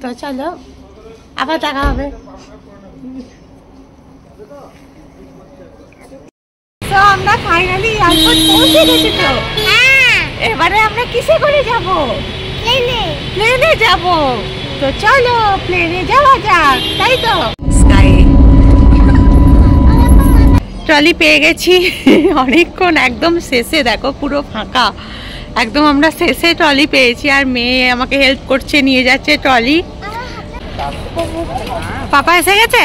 তো চলো আবার দেখা হবে। তো আমরা ফাইনালি এয়ারপোর্ট পৌঁছে গেছি। তো এবারে আমরা কিসে করে যাব? প্লেনে যাব। তো চলো প্লেনে যাওয়া যাক, তাই তো? স্কাই ট্রলি পেয়ে গেছি অনেকক্ষণ, একদম শেষে দেখো পুরো ফাঁকা, একদম আমরা শেষে ট্রলি পেয়েছি। আর মেয়ে আমাকে হেল্প করছে, নিয়ে যাচ্ছে ট্রলি। পাপা এসে গেছে।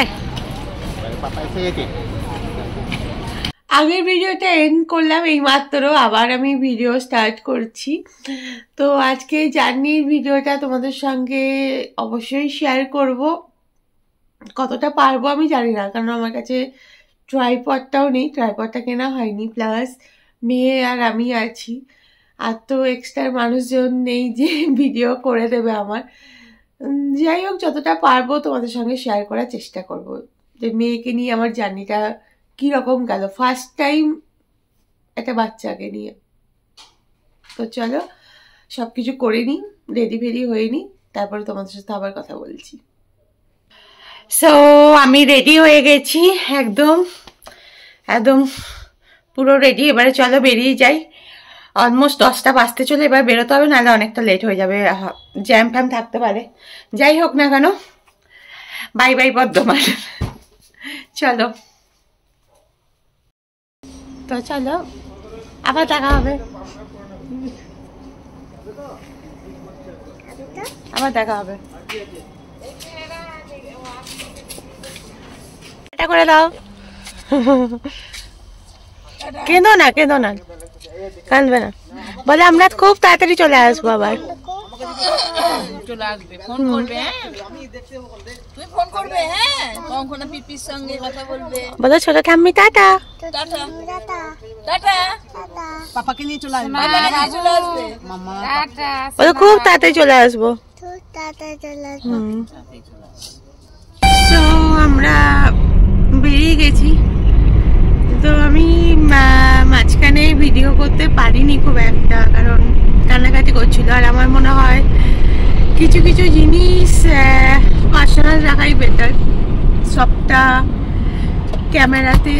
আগের ভিডিওটা এন্ড করলাম এই মাত্র, আবার আমি ভিডিও স্টার্ট করছি। তো আজকে জার্নির ভিডিওটা তোমাদের সঙ্গে অবশ্যই শেয়ার করব। কতটা পারবো আমি জানি না, কারণ আমার কাছে ট্রাইপডটাও নেই, ট্রাইপডটা কেনা হয়নি, প্লাস মেয়ে আর আমি আছি, আর তো এক্সট্রা মানুষজন নেই যে ভিডিও করে দেবে আমার। যাই হোক, যতটা পারবো তোমাদের সঙ্গে শেয়ার করার চেষ্টা করব, যে মেয়েকে নিয়ে আমার জার্নিটা কীরকম গেল, ফার্স্ট টাইম একটা বাচ্চাকে নিয়ে। তো চলো সব কিছু করে নিই, রেডি ফেডি হয়ে নিই, তারপরে তোমাদের সাথে আবার কথা বলছি। সো আমি রেডি হয়ে গেছি, একদম একদম পুরো রেডি। এবারে চলো বেরিয়ে যাই। অলমোস্ট 10টা বাজতে চলে, এবার বেরোতে হবে, নাহলে অনেকটা লেট হয়ে যাবে, জ্যাম ফ্যাম থাকতে পারে। যাই হোক না কেন, বাই বাই বর্ধমান। চলো তো চলো আবার দেখা হবে, আবার দেখা হবে। এটা করে দাও। কেঁদো না, কেঁদো না, কাঁদবে না। বলে আমরা খুব তাড়াতাড়ি চলে আসবো আবার। চলে আসবে, ফোন করবে, তুই ফোন করবে, হ্যাঁ কখন পিপির সঙ্গে কথা বলবে। বলো ছোট ঠাম্মি টাটা। টাটা টাটা, পাপাকে নিয়ে চলে আসবে, চলে আসবে, টাটা। বলো খুব তাড়াতাড়ি চলে আসবো। তো আমরা বেরিয়ে গেছি। তো আমি মাঝখানে ভিডিও করতে পারিনি খুব একটা, কারণ কান্নাকাটি করছিল। আর আমার মনে হয় কিছু কিছু জিনিস পার্সোনাল রাখাই বেটার, সবটা ক্যামেরাতে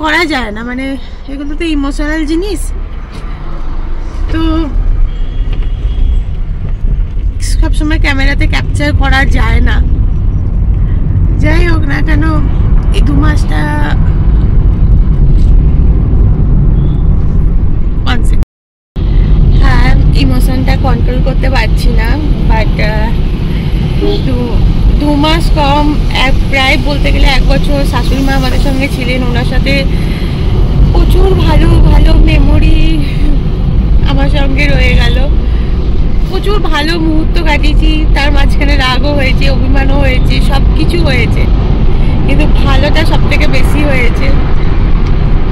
করা যায় না, মানে এগুলো তো ইমোশনাল জিনিস, তো সবসময় ক্যামেরাতে ক্যাপচার করা যায় না। যাই হোক না কেন, এই 2 মাসটা হ্যাঁ ইমোশনটা কন্ট্রোল করতে পারছি না, বাট 2 মাস কম, প্রায় বলতে গেলে 1 বছর শাশুড়ি মা আমাদের সঙ্গে ছিলেন। ওনার সাথে প্রচুর ভালো ভালো মেমোরি আমার সঙ্গে রয়ে গেল, প্রচুর ভালো মুহূর্ত কাটিয়েছি। তার মাঝখানে রাগও হয়েছে, অভিমানও হয়েছে, সব কিছু হয়েছে, কিন্তু ভালোটা সব থেকে বেশি হয়েছে।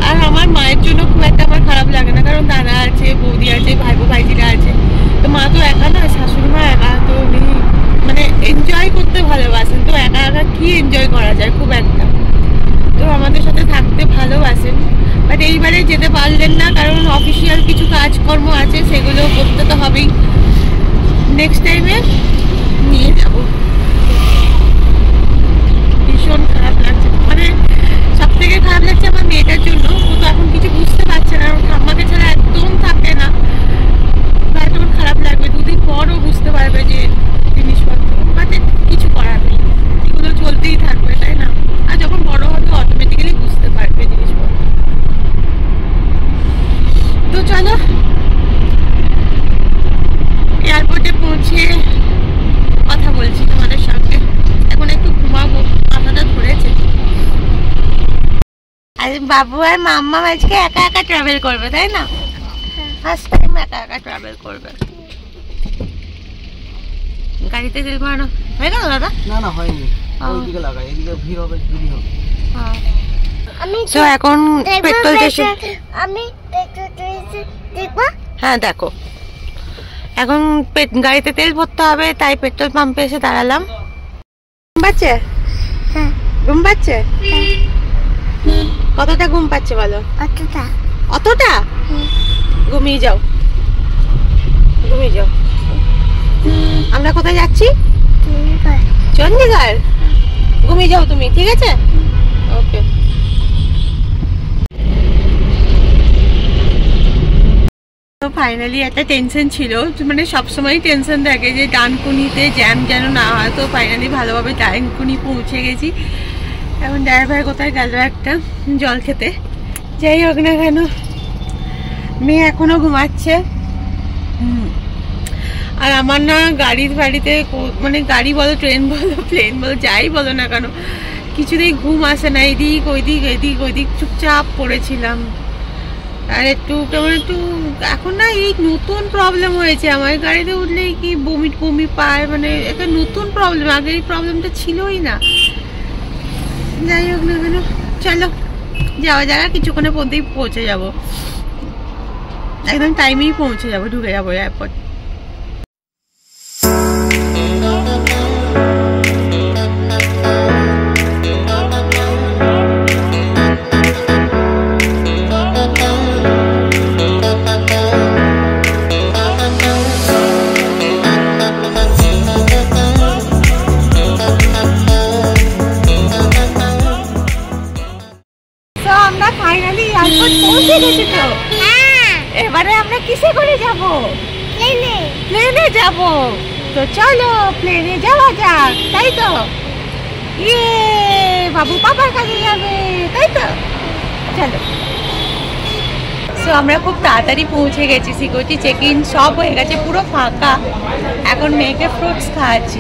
আর আমার মায়ের জন্য খুব একটা আমার খারাপ লাগে না, কারণ দাদা আছে, বৌদি আছে, ভাইপো ভাইজিরা আছে। তো মা তো একা না, শাশুড়ি মা একা, তো উনি মানে এনজয় করতে ভালোবাসেন। তো একা একা কি এনজয় করা যায় খুব একটা, তো আমাদের সাথে থাকতে ভালোবাসেন। বাট এইবারে যেতে পারলেন না, কারণ অফিসিয়াল কিছু কাজকর্ম আছে, সেগুলো করতে তো হবেই। নেক্সট টাইমে নিয়ে যাব। ভীষণ খারাপ লাগছে, মানে সব থেকে খারাপ লাগছে আমার মেয়েটার জন্য। ও তো এখন কিছু বুঝতে পারছে না, কারণ ঠাম্মাকে ছাড়া একদম থাকে না, তখন খারাপ লাগবে। 2 দিন পরও বুঝতে পারবে যে জিনিসপত্র, বাট কিছু করার নেই, এগুলো চলতেই থাকবে, তাই না? আর যখন বড় হবে অটোমেটিক্যালি বুঝতে পারবে জিনিসপত্র। তো চলো এয়ারপোর্টে পৌঁছে কথা বলছি তোমাদের সঙ্গে। এখন একটু ঘুমাবো, মাথাটা ধরেছে। আর বাবু আর মাম্মা আজকে একা একা ট্রাভেল করবে, তাই না? ফার্স্ট টাইম একা একা ট্রাভেল করবে। গাড়িতে তেল ভরানো হয়ে গেল দাদা? না না হয়নি, ওইদিকে লাগাই, এদিকে ভিড় হবে, দেরি হবে। তো এখন পেট্রোল স্টেশন, আমি দেখবো। হ্যাঁ দেখো, এখন গাড়িতে তেল ভরতে হবে, তাই পেট্রোল পাম্পে এসে দাঁড়ালাম। ঘুম পাচ্ছে? হ্যাঁ ঘুম পাচ্ছে। কতটা ঘুম পাচ্ছে বলো? অতটা। অতটা? ঘুমিয়ে যাও, ঘুমিয়ে যাও। আমরা কোথায় যাচ্ছি? চণ্ডীগড়। ঘুমিয়ে যাও তুমি, ঠিক আছে? ওকে। তো ফাইনালি একটা টেনশন ছিল, মানে সবসময় টেনশন থাকে যে ডানকুনিতে জ্যাম যেন না হয়। তো ফাইনালি ভালোভাবে ডানকুনি পৌঁছে গেছি। এখন ড্রাইভার কোথায় গেল একটা জল খেতে। যাই হোক না কেন, মেয়ে এখনো ঘুমাচ্ছে। আর আমার না গাড়ির বাড়িতে, মানে গাড়ি বলো, ট্রেন বলো, প্লেন বলো, যাই বলো না কেন, কিছুতেই ঘুম আসে না। এদিক ওইদিক এদিক ওইদিক চুপচাপ পড়েছিলাম। আর একটু কেমন একটু এখন না এই নতুন প্রবলেম হয়েছে আমার, গাড়িতে উঠলেই কি বমি বমি পায়, মানে একটা নতুন প্রবলেম। আগে এই প্রবলেমটা ছিলই না। যাই হোক না কেন, চলো যাওয়া যাক। কিছুক্ষণের মধ্যেই পৌঁছে যাব, একদম টাইমেই পৌঁছে যাবো, ঢুকে যাবো এয়ারপোর্ট। ফাইনালি এয়ারপোর্ট পৌঁছে গেছি। তো এবারে আমরা কিসে করে যাব? প্লেনে যাব। তো চলো প্লেনে যাওয়া যাক, তাই তো? ইয়ে, বাবু পাপার কাছে যাবে, তাই তো? চলো। সো আমরা খুব তাড়াতাড়ি পৌঁছে গেছি, সিকিউরিটি চেক ইন সব হয়ে গেছে, পুরো ফাঁকা। এখন মেয়েকে ফ্রুটস খাওয়াচ্ছি।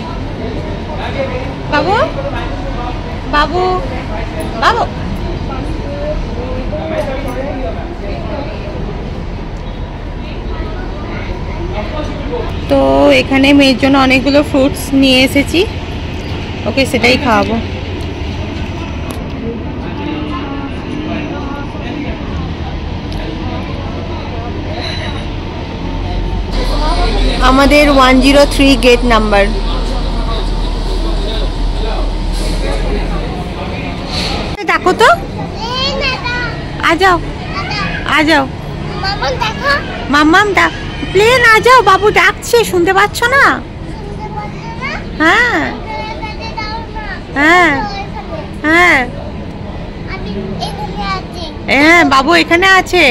বাবু বাবু বাবু, তো এখানে মেয়ের জন্য অনেকগুলো ফ্রুটস নিয়ে এসেছি, ওকে সেটাই খাওয়াবো। আমাদের 103 গেট নাম্বার। দেখো তো, आ जाओ आ जाओ মাম্মাম ডাক, প্লেন आ जाओ, বাবু ডাকছে, শুনতে পাচ্ছ না? হ্যাঁ হ্যাঁ হ্যাঁ হ্যাঁ, বাবু এখানে আছে।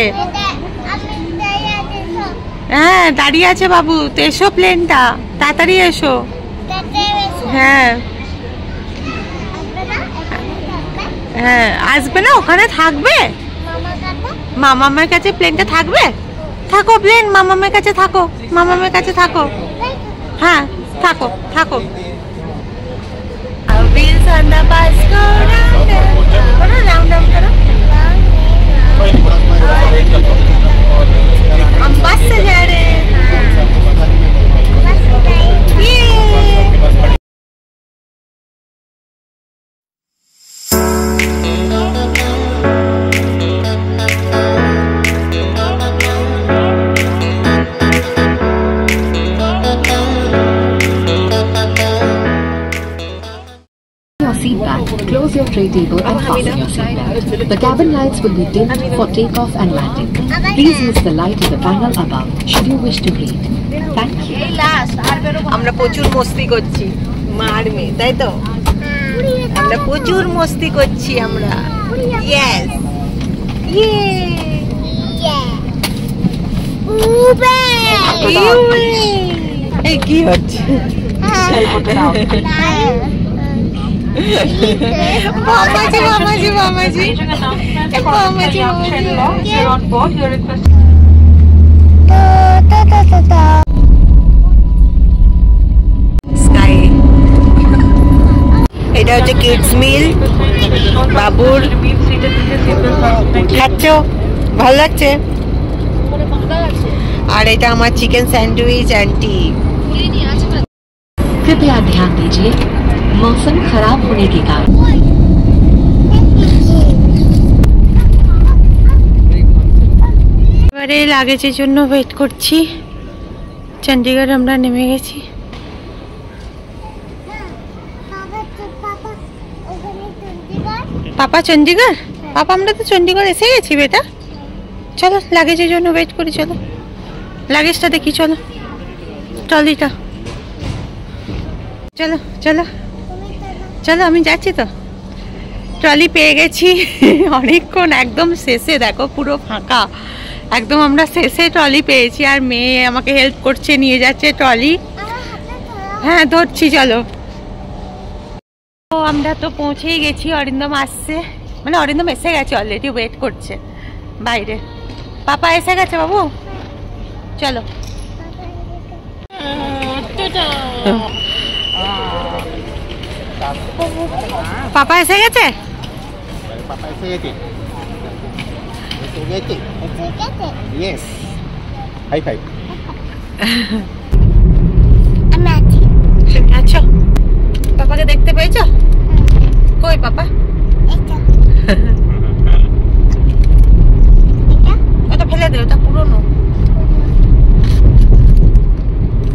হ্যাঁ দাঁড়িয়ে আছে বাবু, তো এসো প্লেনটা, তাড়াতাড়ি এসো। হ্যাঁ হ্যাঁ, আসবে না, ওখানে থাকবে মামামের কাছে। প্লেনটা থাকবে, থাকো প্লেন মামামের কাছে থাকো, মামামের কাছে থাকো। হ্যাঁ থাকো থাকো। हम बस से जा रहे हैं। Close your tray table and fasten your seatbelt. The cabin lights will be dimmed for takeoff and landing. Please use the light in the panel above should you wish to breathe. Thank you. আমরা প্রচুর মস্তি করছি মা আর মেয়ে, তাই তো? আমরা প্রচুর মস্তি করছি আমরা। ইয়েস ইয়ে উবে ইউবে। এই কি হচ্ছে? মামাজি মামাজি মামাজি মামাজি স্কাই। এটা হচ্ছে কিডস মিল, বাবুর খাচ্ছ, ভালো লাগছে। আর এটা আমার চিকেন স্যান্ডউইচ আন্টি। कृपया ध्यान दीजिए, मौसम खराब होने के कारण এবারে লাগেজের জন্য ওয়েট করছি। চণ্ডীগড় আমরা নেমে গেছি। পাপা চণ্ডীগড়, পাপা আমরা তো চণ্ডীগড় এসে গেছি বেটা। চলো লাগেজের জন্য ওয়েট করি, চলো লাগেজটা দেখি, চলো ট্রলিটা। চলো চলো চলো, আমি যাচ্ছি তো। ট্রলি পেয়ে গেছি অনেকক্ষণ, একদম শেষে দেখো পুরো ফাঁকা, একদম আমরা শেষে ট্রলি পেয়েছি। আর মেয়ে আমাকে হেল্প করছে, নিয়ে যাচ্ছে ট্রলি। হ্যাঁ ধরছি, চলো। তো আমরা তো পৌঁছেই গেছি, অরিন্দম আসছে, মানে অরিন্দম এসে গেছে অলরেডি, ওয়েট করছে বাইরে। পাপা এসে গেছে বাবু, চলো। পাপা এসে গেছে, Yes. High five. আচ্ছা পাপাকে দেখতে পেয়েছো? কই পাপা? ওটা ফেলে দে, ওটা পুরনো।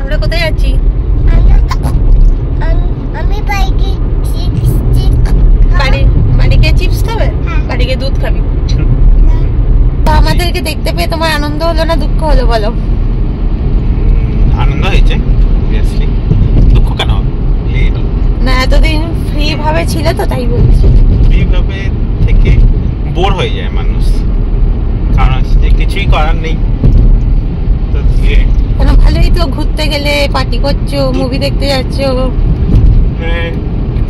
আমরা কোথায় যাচ্ছি? বাড়ি গিয়ে চিপস খাবে? বাড়ি গিয়ে দুধ খাবি? তো আমাদেরকে দেখতে পেয়ে তোমার আনন্দ হলো না দুঃখ হলো বলো? আনন্দ হয়েছে, অবভিয়াসলি। দুঃখ কেন? না এতদিন ফ্রি ভাবে ছিল তো তাই বলছি। ফ্রি ভাবে থেকে বোর হয়ে যায় মানুষ, কারণ হচ্ছে কিছুই করার নেই তো। কেন, ভালোই তো, ঘুরতে গেলে পার্টি করছো, মুভি দেখতে যাচ্ছো।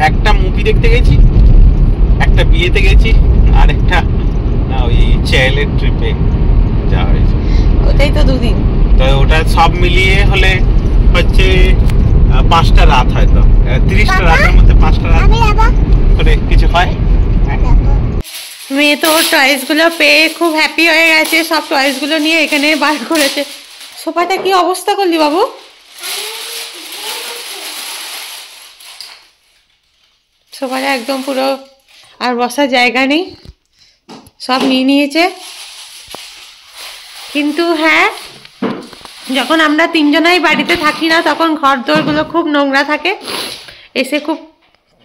একটা মুভি দেখতে গেছি, একটা বিয়েতে গেছি, আর একটা ওই চেয়ারলের ট্রিপে যাওয়া হয়েছে। ওটাই তো দুদিন। তো ওটা সব মিলিয়ে হলে হচ্ছে 5টা রাত, হয়তো 30টা রাতের মধ্যে 5টা রাত করে কিছু হয়। মেয়ে তো টয়েস গুলো পেয়ে খুব হ্যাপি হয়ে গেছে, সব টয়েস গুলো নিয়ে এখানে বার করেছে। সোফাটা কি অবস্থা করলি বাবু? সোফাটা একদম পুরো আর বসার জায়গা নেই, সব নিয়ে নিয়েছে। কিন্তু হ্যাঁ, যখন আমরা তিনজনাই বাড়িতে থাকি না তখন ঘর দোরগুলো খুব নোংরা থাকে, এসে খুব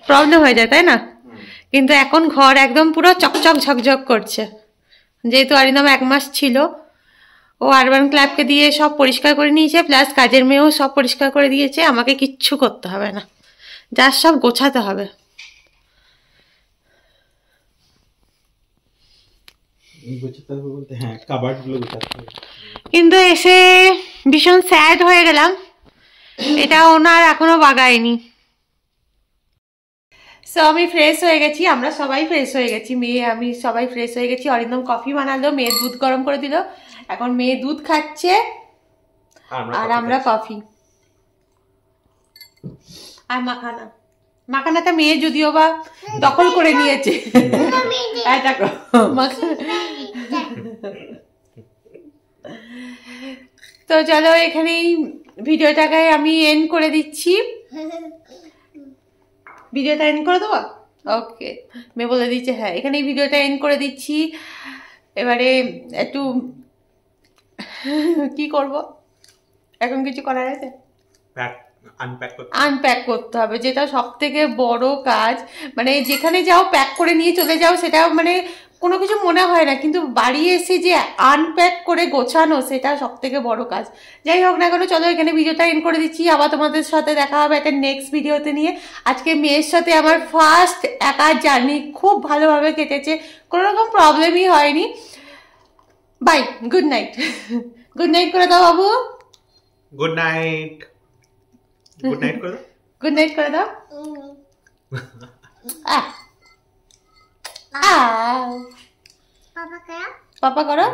প্রবলেম হয়ে যায়, তাই না? কিন্তু এখন ঘর একদম পুরো চকচক ঝকঝক করছে, যেহেতু অরিন্দম 1 মাস ছিল। ও আরবান ক্লাবকে দিয়ে সব পরিষ্কার করে নিয়েছে, প্লাস কাজের মেয়েও সব পরিষ্কার করে দিয়েছে। আমাকে কিচ্ছু করতে হবে না, যার সব গোছাতে হবে। কিন্তু এসে ভীষণ স্যাড হয়ে গেলাম, এটা ওনার এখনো বাগায়নি। সো আমি ফ্রেশ হয়ে গেছি, আমরা সবাই ফ্রেশ হয়ে গেছি, মেয়ে আমি সবাই ফ্রেশ হয়ে গেছি। অরিন্দম কফি বানালো, মেয়ে দুধ গরম করে দিল, এখন মেয়ে দুধ খাচ্ছে আর আমরা কফি। আর মাখানাটা মেয়ে যদিও বা দখল করে নিয়েছে। তো চলো এখানেই ভিডিওটাকে আমি এন্ড করে দিচ্ছি। ভিডিওটা এন্ড করে দেবো? ওকে, মেয়ে বলে দিচ্ছে হ্যাঁ, এখানেই ভিডিওটা এন্ড করে দিচ্ছি। এবারে একটু কি করব, এখন কিছু করার আছে? আনপ্যাক করতে হবে, যেটা সব থেকে বড় কাজ। মানে যেখানে যাও প্যাক করে নিয়ে চলে যাও, সেটা মানে কোনো কিছু মনে হয় না, কিন্তু বাড়ি এসে যে আনপ্যাক করে গোছানো, সেটা সব থেকে বড় কাজ। যাই হোক না কেন, চলো এখানে ভিডিওটা এন্ড করে দিচ্ছি। আবার তোমাদের সাথে দেখা হবে একটা নেক্সট ভিডিওতে নিয়ে। আজকে মেয়ের সাথে আমার ফার্স্ট একা জার্নি খুব ভালোভাবে কেটেছে, কোনো রকম প্রবলেমই হয়নি। Bye, good night. Good night করে দাও বাবু। Good night. গুড নাইট করে দাও। গুড নাইট করে দাও। পাপা করো।